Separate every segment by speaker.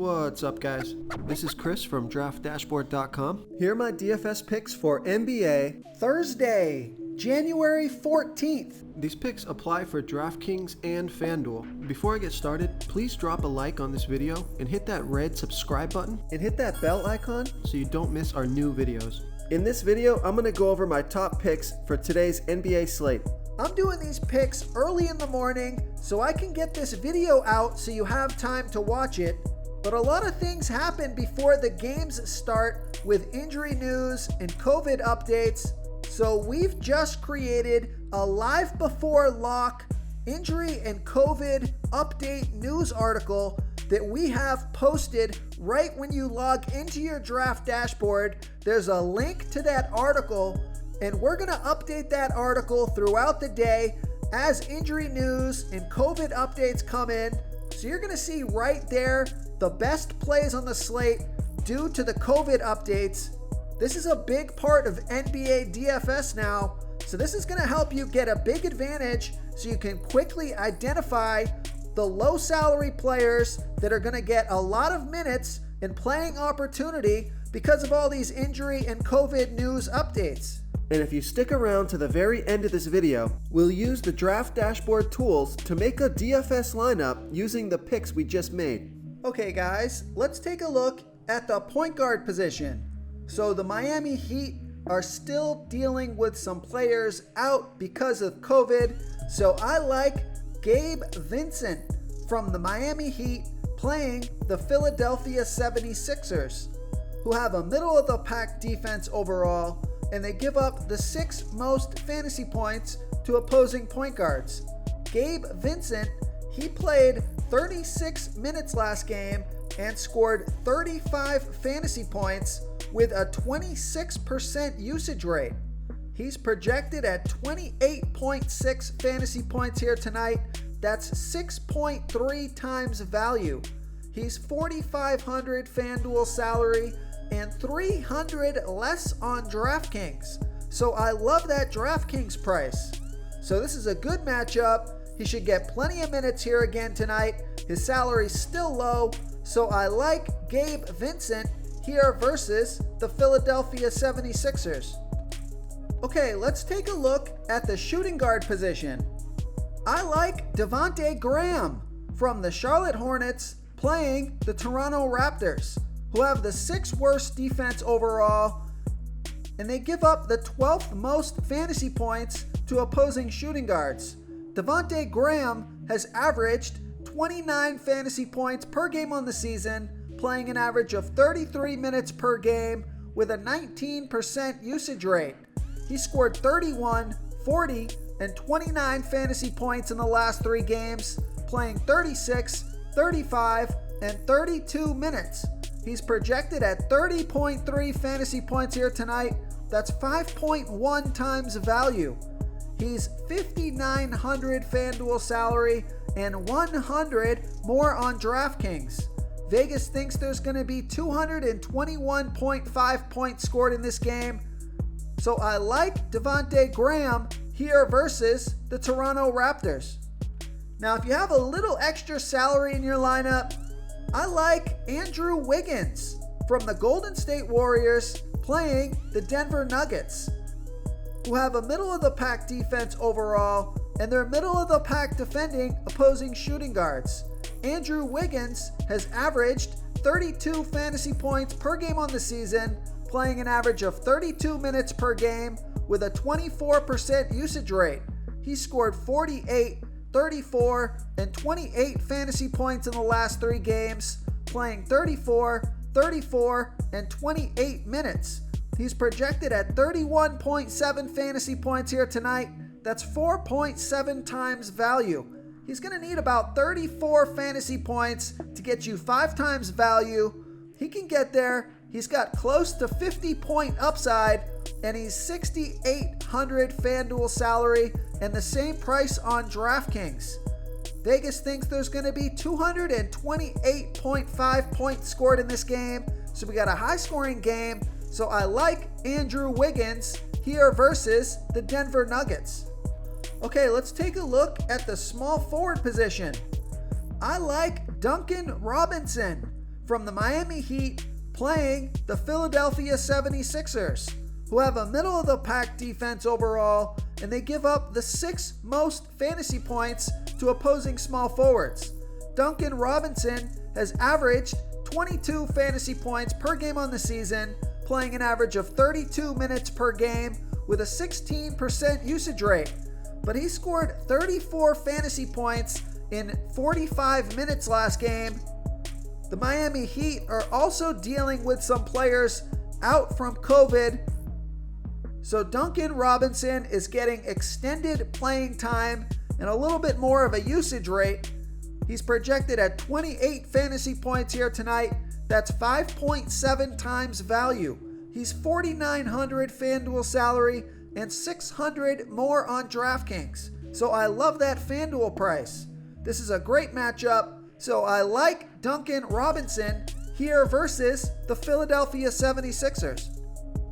Speaker 1: What's up, guys? This is Chris from DraftDashboard.com. Here are my DFS picks for NBA Thursday, January 14th. These picks apply for DraftKings and FanDuel. Before I get started, please drop a like on this video and hit that red subscribe button and hit that bell icon so you don't miss our new videos. In this video, I'm going to go over my top picks for today's NBA slate. I'm doing these picks early in the morning so I can get this video out so you have time to watch it. But a lot of things happen before the games start with injury news and COVID updates. So we've just created a live before lock injury and COVID update news article that we have posted right when you log into your draft dashboard. There's a link to that article, and we're going to update that article throughout the day as injury news and COVID updates come in. So you're going to see right there the best plays on the slate due to the COVID updates. This is a big part of NBA DFS now, so this is going to help you get a big advantage so you can quickly identify the low salary players that are going to get a lot of minutes and playing opportunity because of all these injury and COVID news updates. And if you stick around to the very end of this video, we'll use the draft dashboard tools to make a DFS lineup using the picks we just made. Okay guys, let's take a look at the point guard position. So the Miami Heat are still dealing with some players out because of COVID. So I like Gabe Vincent from the Miami Heat playing the Philadelphia 76ers, who have a middle of the pack defense overall, and they give up the 6th most fantasy points to opposing point guards. Gabe Vincent, he played 36 minutes last game and scored 35 fantasy points with a 26% usage rate. He's projected at 28.6 fantasy points here tonight. That's 6.3 times value. He's $4,500 FanDuel salary and $300 less on DraftKings. So I love that DraftKings price. So this is a good matchup. He should get plenty of minutes here again tonight. His salary's still low, so I like Gabe Vincent here versus the Philadelphia 76ers. Okay, let's take a look at the shooting guard position. I like Devontae Graham from the Charlotte Hornets playing the Toronto Raptors, who have the 6th worst defense overall, and they give up the 12th most fantasy points to opposing shooting guards. Devontae Graham has averaged 29 fantasy points per game on the season, playing an average of 33 minutes per game with a 19% usage rate. He scored 31, 40, and 29 fantasy points in the last 3 games, playing 36, 35, and 32 minutes. He's projected at 30.3 fantasy points here tonight. That's 5.1 times value. He's $5,900 FanDuel salary and 100 more on DraftKings. Vegas thinks there's going to be 221.5 points scored in this game. So I like Devontae Graham here versus the Toronto Raptors. Now, if you have a little extra salary in your lineup, I like Andrew Wiggins from the Golden State Warriors playing the Denver Nuggets, who have a middle of the pack defense overall, and they're middle of the pack defending opposing shooting guards. Andrew Wiggins has averaged 32 fantasy points per game on the season, playing an average of 32 minutes per game with a 24% usage rate. He scored 48, 34, and 28 fantasy points in the last 3 games, playing 34, 34, and 28 minutes. He's projected at 31.7 fantasy points here tonight. That's 4.7 times value. He's going to need about 34 fantasy points to get you 5 times value. He can get there. He's got close to 50-point upside, and he's $6,800 FanDuel salary and the same price on DraftKings. Vegas thinks there's going to be 228.5 points scored in this game, so we got a high-scoring game. So I like Andrew Wiggins here versus the Denver Nuggets. Okay, let's take a look at the small forward position. I like Duncan Robinson from the Miami Heat playing the Philadelphia 76ers, who have a middle-of-the-pack defense overall, and they give up the 6th most fantasy points to opposing small forwards. Duncan Robinson has averaged 22 fantasy points per game on the season, playing an average of 32 minutes per game with a 16% usage rate. But he scored 34 fantasy points in 45 minutes last game. The Miami Heat are also dealing with some players out from COVID, so Duncan Robinson is getting extended playing time and a little bit more of a usage rate. He's projected at 28 fantasy points here tonight. That's 5.7 times value. He's $4,900 FanDuel salary and $600 more on DraftKings. So I love that FanDuel price. This is a great matchup. So I like Duncan Robinson here versus the Philadelphia 76ers.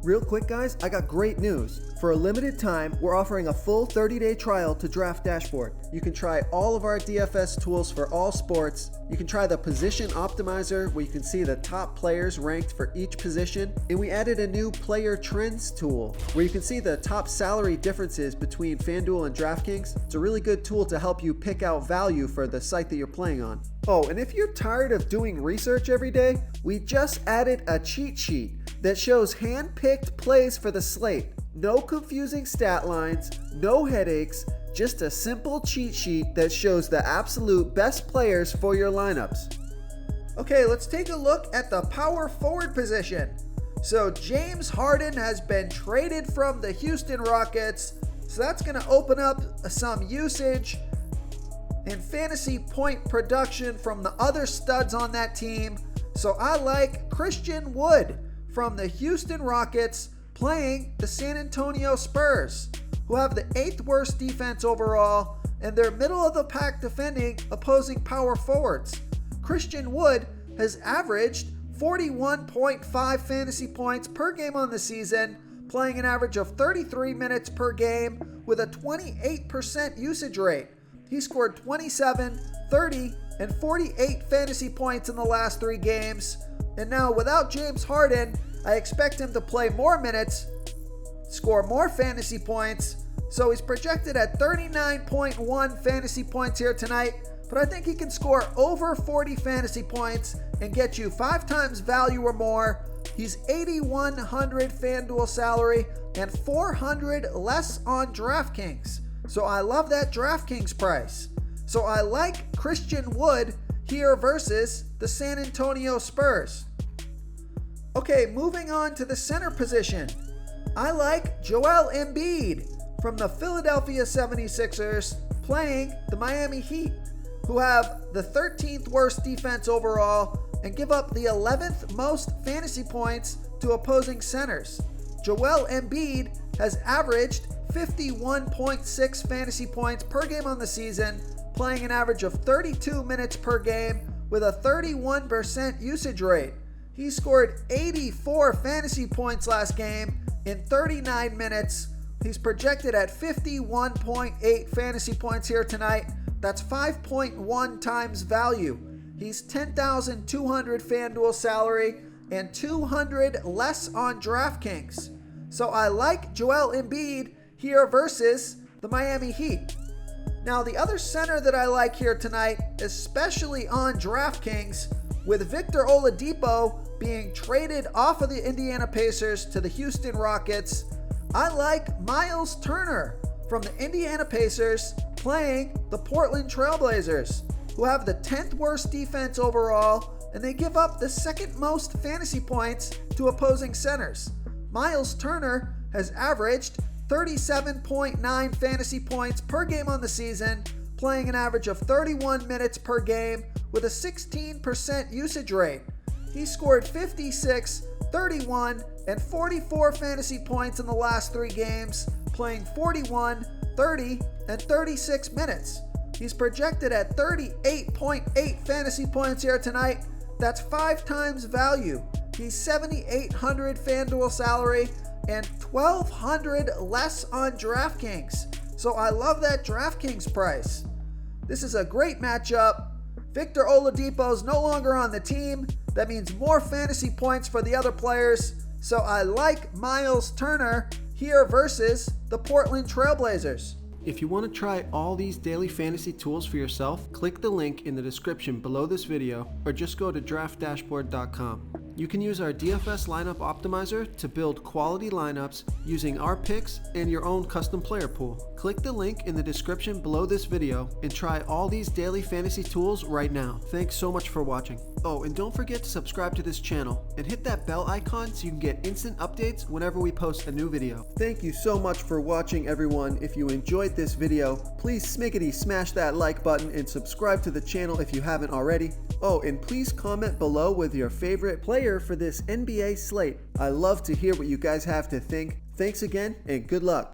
Speaker 1: Real quick, guys, I got great news. For a limited time, we're offering a full 30-day trial to Draft Dashboard. You can try all of our DFS tools for all sports. You can try the Position Optimizer, where you can see the top players ranked for each position. And we added a new Player Trends tool, where you can see the top salary differences between FanDuel and DraftKings. It's a really good tool to help you pick out value for the site that you're playing on. Oh, and if you're tired of doing research every day, we just added a cheat sheet that shows hand-picked plays for the slate. No confusing stat lines, no headaches, just a simple cheat sheet that shows the absolute best players for your lineups. Okay, let's take a look at the power forward position. So James Harden has been traded from the Houston Rockets, so that's going to open up some usage and fantasy point production from the other studs on that team. So I like Christian Wood from the Houston Rockets playing the San Antonio Spurs, who have the 8th worst defense overall, and they're middle of the pack defending opposing power forwards. Christian Wood has averaged 41.5 fantasy points per game on the season, playing an average of 33 minutes per game with a 28% usage rate. He scored 27, 30, and 48 fantasy points in the last 3 games. And now without James Harden, I expect him to play more minutes, score more fantasy points. So he's projected at 39.1 fantasy points here tonight, but I think he can score over 40 fantasy points and get you 5 times value or more. He's $8,100 FanDuel salary and $400 less on DraftKings. So I love that DraftKings price. So I like Christian Wood here versus the San Antonio Spurs. Okay, moving on to the center position. I like Joel Embiid from the Philadelphia 76ers playing the Miami Heat, who have the 13th worst defense overall and give up the 11th most fantasy points to opposing centers. Joel Embiid has averaged 51.6 fantasy points per game on the season, playing an average of 32 minutes per game with a 31% usage rate. He scored 84 fantasy points last game in 39 minutes. He's projected at 51.8 fantasy points here tonight. That's 5.1 times value. He's $10,200 FanDuel salary and $200 less on DraftKings. So I like Joel Embiid here versus the Miami Heat. Now the other center that I like here tonight, especially on DraftKings, with Victor Oladipo being traded off of the Indiana Pacers to the Houston Rockets, I like Miles Turner from the Indiana Pacers playing the Portland Trailblazers, who have the 10th worst defense overall, and they give up the 2nd most fantasy points to opposing centers. Miles Turner has averaged 37.9 fantasy points per game on the season, playing an average of 31 minutes per game with a 16% usage rate. He scored 56, 31, and 44 fantasy points in the last 3 games, playing 41, 30, and 36 minutes. He's projected at 38.8 fantasy points here tonight. That's 5 times value. He's $7,800 FanDuel salary and $1,200 less on DraftKings. So I love that DraftKings price. This is a great matchup.
Speaker 2: Victor Oladipo's no longer on the team. That means more fantasy points for the other players. So I like Miles Turner here versus the Portland Trailblazers.
Speaker 1: If you want to try all these daily fantasy tools for yourself, click the link in the description below this video or just go to draftdashboard.com. You can use our DFS lineup optimizer to build quality lineups using our picks and your own custom player pool. Click the link in the description below this video and try all these daily fantasy tools right now. Thanks so much for watching. Oh, and don't forget to subscribe to this channel and hit that bell icon so you can get instant updates whenever we post a new video. Thank you so much for watching, everyone. If you enjoyed this video, please smash that like button and subscribe to the channel if you haven't already. Oh, and please comment below with your favorite player for this NBA slate. I love to hear what you guys have to think. Thanks again, and good luck.